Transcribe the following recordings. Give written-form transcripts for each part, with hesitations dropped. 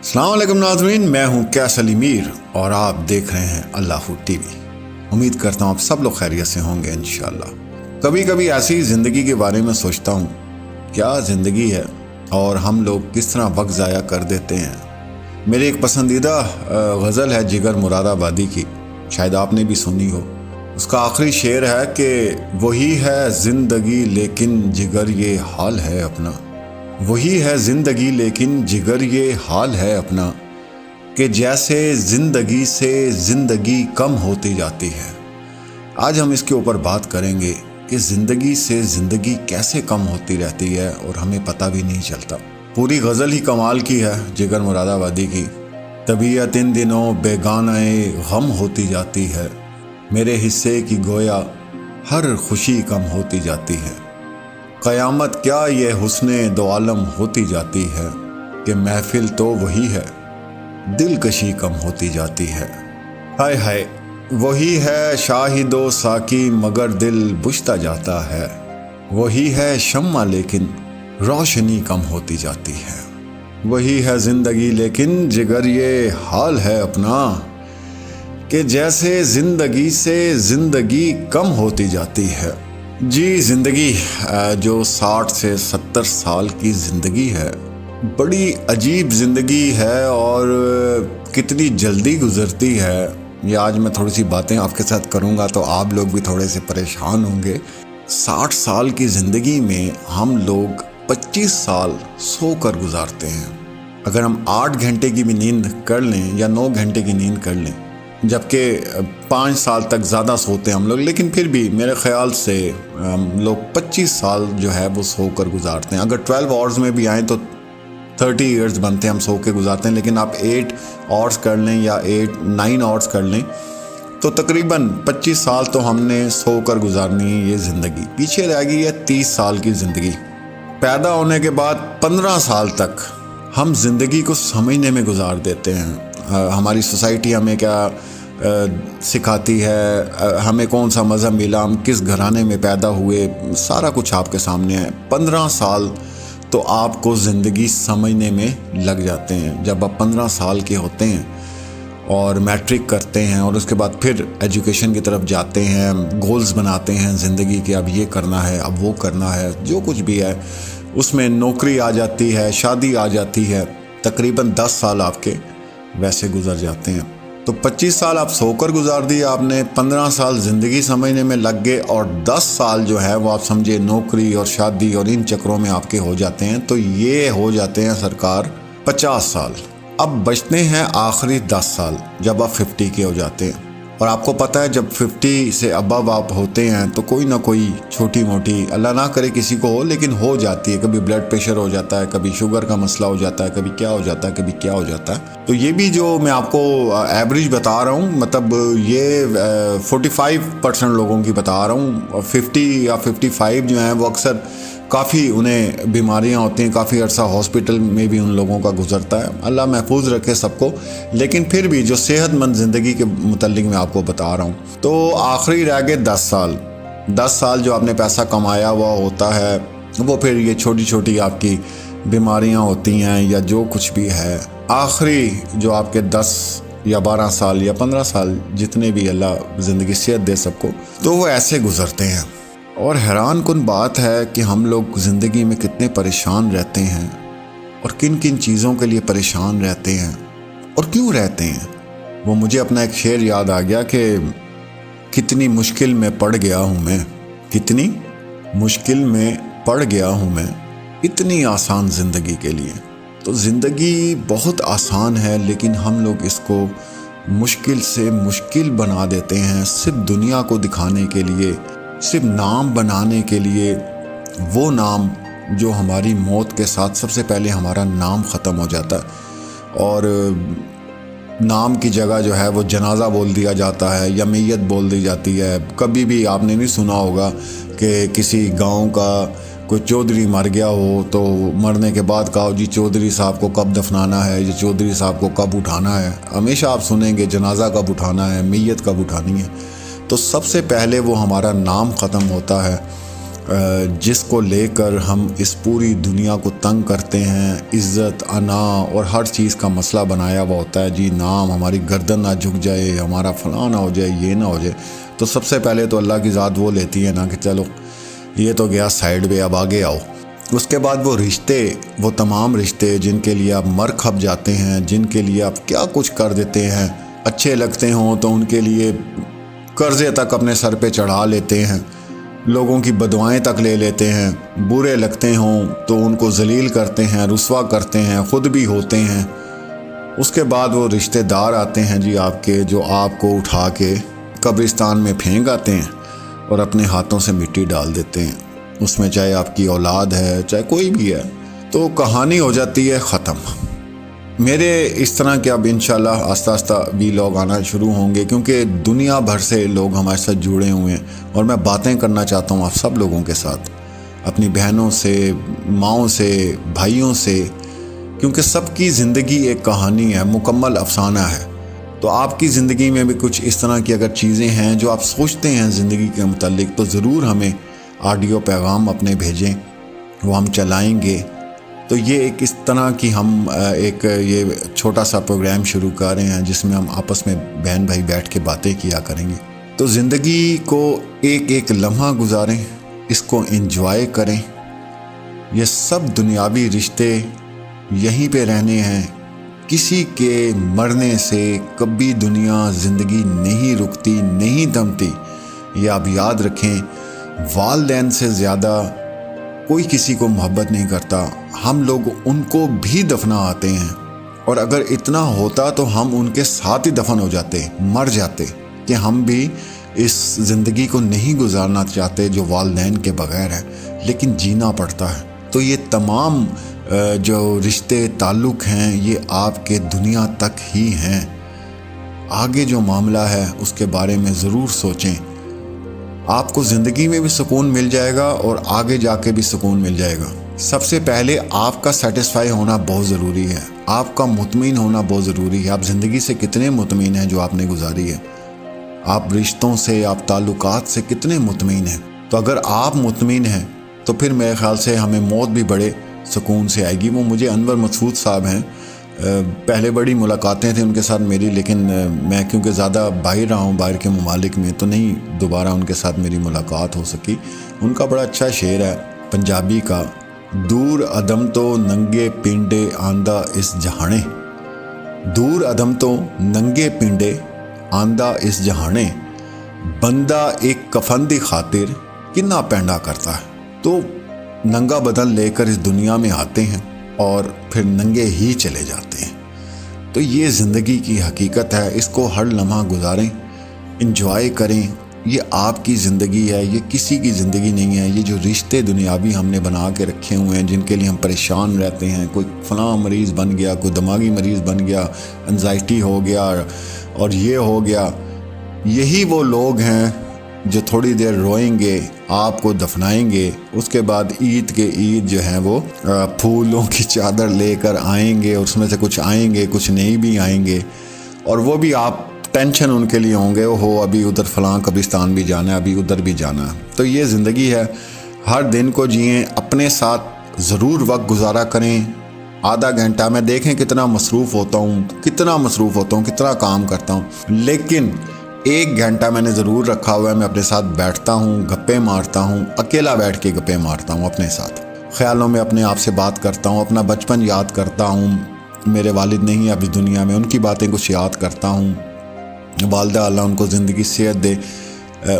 अस्सलाम वालेकुम नाज़रीन, मैं हूँ कैसल मीर और आप देख रहे हैं अल्लाह टीवी। उम्मीद करता हूँ आप सब लोग खैरियत से होंगे इंशाल्लाह। कभी कभी ऐसी ज़िंदगी के बारे में सोचता हूँ, क्या ज़िंदगी है और हम लोग किस तरह वक्त ज़ाया कर देते हैं। मेरी एक पसंदीदा गज़ल है जिगर मुरादाबादी की, शायद आपने भी सुनी हो। उसका आखिरी शेर है कि वही है ज़िंदगी लेकिन जिगर ये हाल है अपना। वही है ज़िंदगी लेकिन जिगर ये हाल है अपना, कि जैसे ज़िंदगी से ज़िंदगी कम होती जाती है। आज हम इसके ऊपर बात करेंगे कि ज़िंदगी से ज़िंदगी कैसे कम होती रहती है और हमें पता भी नहीं चलता। पूरी गज़ल ही कमाल की है जिगर मुरादाबादी की। तबीयत इन दिनों बेगानाए गम होती जाती है, मेरे हिस्से की गोया हर खुशी कम होती जाती है। क़यामत क्या ये हुस्ने दो आलम होती जाती है, कि महफिल तो वही है दिलकशी कम होती जाती है। हाय हाय, वही है शाहिदो साकी मगर दिल बुझता जाता है। वही है शम्मा लेकिन रोशनी कम होती जाती है। वही है ज़िंदगी लेकिन जिगर ये हाल है अपना, कि जैसे ज़िंदगी से ज़िंदगी कम होती जाती है। जी, ज़िंदगी जो 60 से 70 साल की ज़िंदगी है, बड़ी अजीब ज़िंदगी है और कितनी जल्दी गुज़रती है। ये आज मैं थोड़ी सी बातें आपके साथ करूँगा तो आप लोग भी थोड़े से परेशान होंगे। 60 साल की ज़िंदगी में हम लोग 25 साल सो कर गुजारते हैं। अगर हम 8 घंटे की भी नींद कर लें या 9 घंटे की नींद कर लें, जबकि 5 साल तक ज़्यादा सोते हैं हम लोग, लेकिन फिर भी मेरे ख़्याल से हम लोग 25 साल जो है वो सो कर गुजारते हैं। अगर 12 आवर्स में भी आएँ तो 30 ईयर्स बनते हैं, हम सो के गुजारते हैं। लेकिन आप 8 आवर्स कर लें या 9 आवर्स कर लें तो तकरीबन 25 साल तो हमने सो कर गुजारनी है। ये ज़िंदगी पीछे रह गई है 30 साल की ज़िंदगी। पैदा होने के बाद 15 साल तक हम ज़िंदगी को समझने में गुजार देते हैं। हमारी सोसाइटी हमें क्या सिखाती है, हमें कौन सा मज़हब मिला, हम किस घराने में पैदा हुए, सारा कुछ आपके सामने है। 15 साल तो आपको ज़िंदगी समझने में लग जाते हैं। जब आप 15 साल के होते हैं और मैट्रिक करते हैं और उसके बाद फिर एजुकेशन की तरफ जाते हैं, गोल्स बनाते हैं ज़िंदगी के, अब ये करना है, अब वो करना है, जो कुछ भी है उसमें नौकरी आ जाती है, शादी आ जाती है। तकरीबन 10 साल आपके वैसे गुजर जाते हैं। तो 25 साल आप सोकर गुजार दिए आपने, 15 साल ज़िंदगी समझने में लग गए और 10 साल जो है वो आप समझे नौकरी और शादी और इन चक्रों में आपके हो जाते हैं। तो ये हो जाते हैं सरकार 50 साल। अब बचते हैं आखिरी 10 साल जब आप 50 के हो जाते हैं। और आपको पता है जब 50 से अबव आप होते हैं तो कोई ना कोई छोटी मोटी, अल्लाह ना करे किसी को हो, लेकिन हो जाती है। कभी ब्लड प्रेशर हो जाता है, कभी शुगर का मसला हो जाता है, कभी क्या हो जाता है, कभी क्या हो जाता है। तो ये भी जो मैं आपको एवरेज बता रहा हूँ, मतलब ये 45% लोगों की बता रहा हूँ। 50 या 55 जो हैं वो अक्सर काफ़ी उन्हें बीमारियां होती हैं, काफ़ी अरसा हॉस्पिटल में भी उन लोगों का गुजरता है। अल्लाह महफूज रखे सबको। लेकिन फिर भी जो सेहतमंद ज़िंदगी के मुतल्लिक मैं आपको बता रहा हूँ, तो आखिरी रह गए 10 साल। 10 साल जो आपने पैसा कमाया हुआ होता है वो फिर ये छोटी छोटी आपकी बीमारियां होती हैं या जो कुछ भी है। आखिरी जो आपके 10 या 12 साल या 15 साल, जितने भी अल्लाह ज़िंदगी सेहत दे सबको, तो वो ऐसे गुजरते हैं। और हैरान कुन बात है कि हम लोग ज़िंदगी में कितने परेशान रहते हैं और किन किन चीज़ों के लिए परेशान रहते हैं और क्यों रहते हैं। वो मुझे अपना एक शेर याद आ गया कि कितनी मुश्किल में पड़ गया हूँ मैं, कितनी मुश्किल में पड़ गया हूँ मैं, इतनी आसान ज़िंदगी के लिए। तो ज़िंदगी बहुत आसान है लेकिन हम लोग इसको मुश्किल से मुश्किल बना देते हैं, सिर्फ दुनिया को दिखाने के लिए, सिर्फ नाम बनाने के लिए। वो नाम जो हमारी मौत के साथ सबसे पहले हमारा नाम ख़त्म हो जाता है और नाम की जगह जो है वो जनाजा बोल दिया जाता है या मैयत बोल दी जाती है। कभी भी आपने नहीं सुना होगा कि किसी गांव का कोई चौधरी मर गया हो तो मरने के बाद कहो जी चौधरी साहब को कब दफनाना है, या चौधरी साहब को कब उठाना है। हमेशा आप सुनेंगे जनाजा कब उठाना है, मैयत कब उठानी है। तो सबसे पहले वो हमारा नाम ख़त्म होता है जिसको लेकर हम इस पूरी दुनिया को तंग करते हैं। इज़्ज़त, अना और हर चीज़ का मसला बनाया हुआ होता है जी। नाम, हमारी गर्दन ना झुक जाए, हमारा फलां ना हो जाए, ये ना हो जाए। तो सबसे पहले तो अल्लाह की ज़ात वो लेती है ना कि चलो ये तो गया साइड पे, अब आगे आओ। उसके बाद वो रिश्ते, वो तमाम रिश्ते जिनके लिए आप मर खप जाते हैं, जिनके लिए आप क्या कुछ कर देते हैं, अच्छे लगते हों तो उनके लिए कर्ज़े तक अपने सर पे चढ़ा लेते हैं, लोगों की बदुआएं तक ले लेते हैं, बुरे लगते हों तो उनको जलील करते हैं, रुस्वा करते हैं, ख़ुद भी होते हैं। उसके बाद वो रिश्तेदार आते हैं जी आपके, जो आपको उठा के कब्रिस्तान में फेंक आते हैं और अपने हाथों से मिट्टी डाल देते हैं। उसमें चाहे आपकी औलाद है, चाहे कोई भी है, तो कहानी हो जाती है ख़त्म। मेरे इस तरह के अब इंशाल्लाह आस्ता आस्ता व्लॉग आना शुरू होंगे, क्योंकि दुनिया भर से लोग हमारे साथ जुड़े हुए हैं और मैं बातें करना चाहता हूँ आप सब लोगों के साथ, अपनी बहनों से, माँओं से, भाइयों से, क्योंकि सबकी ज़िंदगी एक कहानी है, मुकम्मल अफसाना है। तो आपकी ज़िंदगी में भी कुछ इस तरह की अगर चीज़ें हैं जो आप सोचते हैं ज़िंदगी के मुतालिक, तो ज़रूर हमें ऑडियो पैगाम अपने भेजें, वो हम चलाएँगे। तो ये एक इस तरह की हम एक ये छोटा सा प्रोग्राम शुरू कर रहे हैं जिसमें हम आपस में बहन भाई बैठ के बातें किया करेंगे। तो ज़िंदगी को एक एक लम्हा गुजारें, इसको एंजॉय करें। ये सब दुनियावी रिश्ते यहीं पे रहने हैं, किसी के मरने से कभी दुनिया ज़िंदगी नहीं रुकती, नहीं थमती। ये आप याद रखें, वालिदैन से ज़्यादा कोई किसी को मोहब्बत नहीं करता। हम लोग उनको भी दफना आते हैं, और अगर इतना होता तो हम उनके साथ ही दफन हो जाते, मर जाते, कि हम भी इस ज़िंदगी को नहीं गुजारना चाहते जो वालिदैन के बग़ैर है, लेकिन जीना पड़ता है। तो ये तमाम जो रिश्ते ताल्लुक़ हैं ये आपके दुनिया तक ही हैं। आगे जो मामला है उसके बारे में ज़रूर सोचें। आपको ज़िंदगी में भी सुकून मिल जाएगा और आगे जाके भी सुकून मिल जाएगा। सबसे पहले आपका सेटिस्फाई होना बहुत ज़रूरी है, आपका मुतमिन होना बहुत ज़रूरी है। आप ज़िंदगी से कितने मुतमिन हैं जो आपने गुजारी है, आप रिश्तों से, आप ताल्लुकात से कितने मुतमिन हैं। तो अगर आप मुतमिन हैं तो फिर मेरे ख़्याल से हमें मौत भी बड़े सुकून से आएगी। वो मुझे अनवर मसूद साहब हैं, पहले बड़ी मुलाकातें थी उनके साथ मेरी, लेकिन मैं क्योंकि ज़्यादा बाहर रहा हूँ, बाहर के ममालिक में, तो नहीं दोबारा उनके साथ मेरी मुलाकात हो सकी। उनका बड़ा अच्छा शेर है पंजाबी का, दूर अदम तो नंगे पिंडे आंदा इस जहाने, दूर अदम तो नंगे पिंडे आंदा इस जहाने, बंदा एक कफन दी खातिर कितना पैंडा करता है। तो नंगा बदन लेकर इस दुनिया में आते हैं और फिर नंगे ही चले जाते हैं। तो ये ज़िंदगी की हकीकत है, इसको हर लम्हा गुजारें, इंजॉय करें। ये आपकी ज़िंदगी है, ये किसी की ज़िंदगी नहीं है। ये जो रिश्ते दुनियावी हमने बना के रखे हुए हैं, जिनके लिए हम परेशान रहते हैं, कोई फलां मरीज़ बन गया, कोई दिमागी मरीज़ बन गया, एंजाइटी हो गया और ये हो गया, यही वो लोग हैं जो थोड़ी देर रोएंगे, आपको दफनाएंगे, उसके बाद ईद के ईद जो है वो फूलों की चादर लेकर आएंगे, और उसमें से कुछ आएंगे, कुछ नहीं भी आएंगे, और वो भी आप टेंशन उनके लिए होंगे, हो अभी उधर फलां कब्रिस्तान भी जाना है, अभी उधर भी जाना है। तो ये ज़िंदगी है, हर दिन को जिएं, अपने साथ ज़रूर वक्त गुजारा करें। आधा घंटा, मैं देखें कितना मसरूफ़ होता हूँ, कितना काम करता हूँ, लेकिन 1 घंटा मैंने ज़रूर रखा हुआ है। मैं अपने साथ बैठता हूँ, गप्पे मारता हूँ, अकेला बैठ के गप्पे मारता हूँ अपने साथ, ख़्यालों में अपने आप से बात करता हूँ, अपना बचपन याद करता हूँ। मेरे वालिद नहीं है अभी दुनिया में, उनकी बातें कुछ याद करता हूँ। वालिदा अल्लाह उनको ज़िंदगी सेहत दे,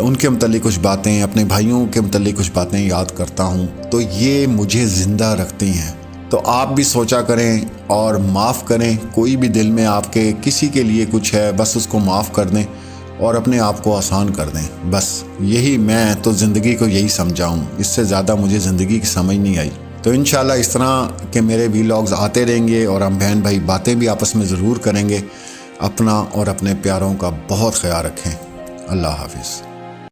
उनके मुतल्लिक़ कुछ बातें, अपने भाइयों के मुतल्लिक़ कुछ बातें याद करता हूँ। तो ये मुझे ज़िंदा रखती हैं। तो आप भी सोचा करें और माफ़ करें। कोई भी दिल में आपके किसी के लिए कुछ है, बस उसको माफ़ कर दें और अपने आप को आसान कर दें। बस यही, मैं तो ज़िंदगी को यही समझा हूँ, इससे ज़्यादा मुझे ज़िंदगी की समझ नहीं आई। तो इंशाल्लाह इस तरह के मेरे व्लॉग्स आते रहेंगे और हम बहन भाई बातें भी आपस में ज़रूर करेंगे। अपना और अपने प्यारों का बहुत ख्याल रखें। अल्लाह हाफिज़।